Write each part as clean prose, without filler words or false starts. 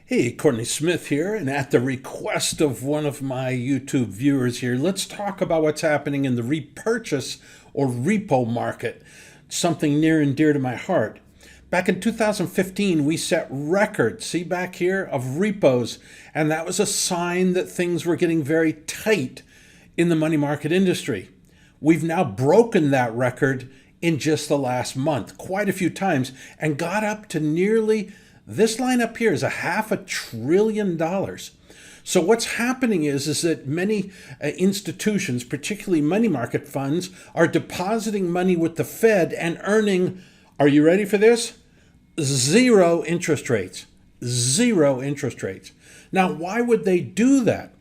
Hey, Courtney Smith here, and at the request of one of my YouTube viewers here, let's talk about what's happening in the repurchase or repo market, something near and dear to my heart. Back in 2015, we set records, see back here, of repos, and that was a sign that things were getting very tight in the money market industry. We've now broken that record in just the last month, quite a few times, and got up to nearly this line up here is $500 billion. So what's happening is that many institutions, particularly money market funds, are depositing money with the Fed and earning, are you ready for this? Zero interest rates. Zero interest rates. Now, why would they do that?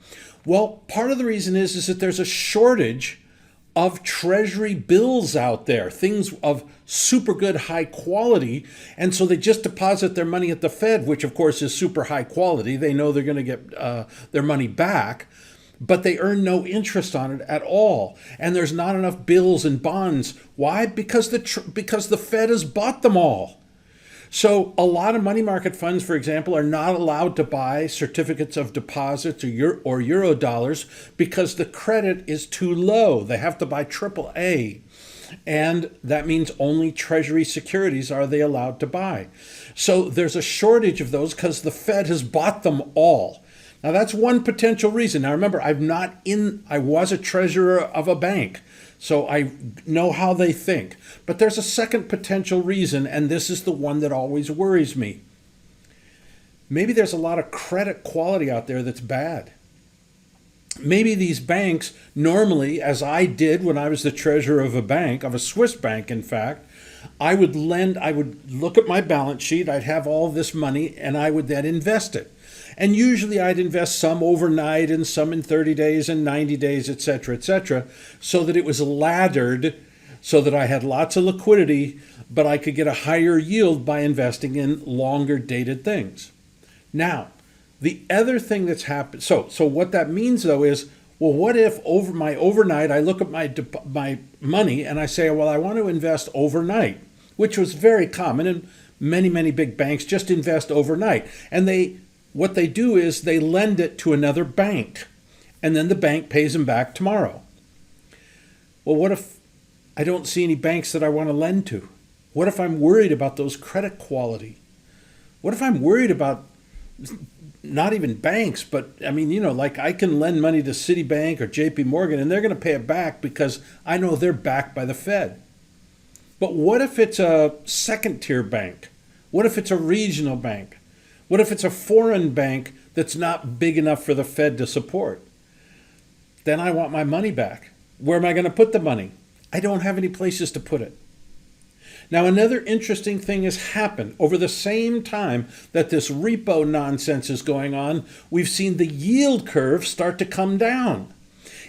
Well, part of the reason is that there's a shortage of treasury bills out there, things of super good high quality. And so they just deposit their money at the Fed, which of course is super high quality. They know they're going to get their money back, but they earn no interest on it at all. And there's not enough bills and bonds. Why? Because the Fed has bought them all. So a lot of money market funds, for example, are not allowed to buy certificates of deposits or euro dollars because the credit is too low. They have to buy AAA. And that means only Treasury securities are they allowed to buy. So there's a shortage of those because the Fed has bought them all. Now that's one potential reason. Now remember, I was a treasurer of a bank, so I know how they think. But there's a second potential reason, and this is the one that always worries me. Maybe there's a lot of credit quality out there that's bad. Maybe these banks normally, as I did when I was the treasurer of a bank, of a Swiss bank in fact, I would look at my balance sheet, I'd have all this money, and I would then invest it. And usually I'd invest some overnight and some in 30 days and 90 days, et cetera, so that it was laddered so that I had lots of liquidity, but I could get a higher yield by investing in longer dated things. Now, the other thing that's happened, so what that means though is, well, what if over my overnight, I look at my money and I say, well, I want to invest overnight, which was very common, and many big banks just invest overnight. And what they do is they lend it to another bank, and then the bank pays them back tomorrow. Well, what if I don't see any banks that I want to lend to? What if I'm worried about those credit quality? What if I'm worried about not even banks, but I mean, like I can lend money to Citibank or JP Morgan and they're going to pay it back because I know they're backed by the Fed. But what if it's a second tier bank? What if it's a regional bank? What if it's a foreign bank that's not big enough for the Fed to support? Then I want my money back. Where am I going to put the money? I don't have any places to put it. Now, another interesting thing has happened. Over the same time that this repo nonsense is going on, we've seen the yield curve start to come down.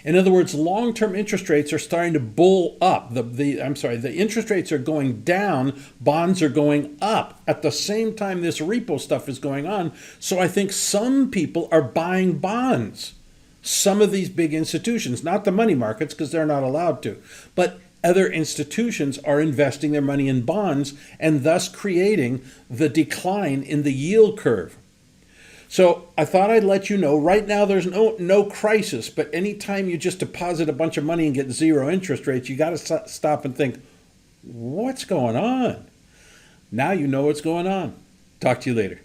In other words, long-term interest rates are starting to bull up. The interest rates are going down, bonds are going up at the same time this repo stuff is going on. So I think some people are buying bonds. Some of these big institutions, not the money markets because they're not allowed to, but other institutions are investing their money in bonds and thus creating the decline in the yield curve. So I thought I'd let you know, right now there's no crisis, but anytime you just deposit a bunch of money and get zero interest rates, you got to stop and think, what's going on? Now you know what's going on. Talk to you later.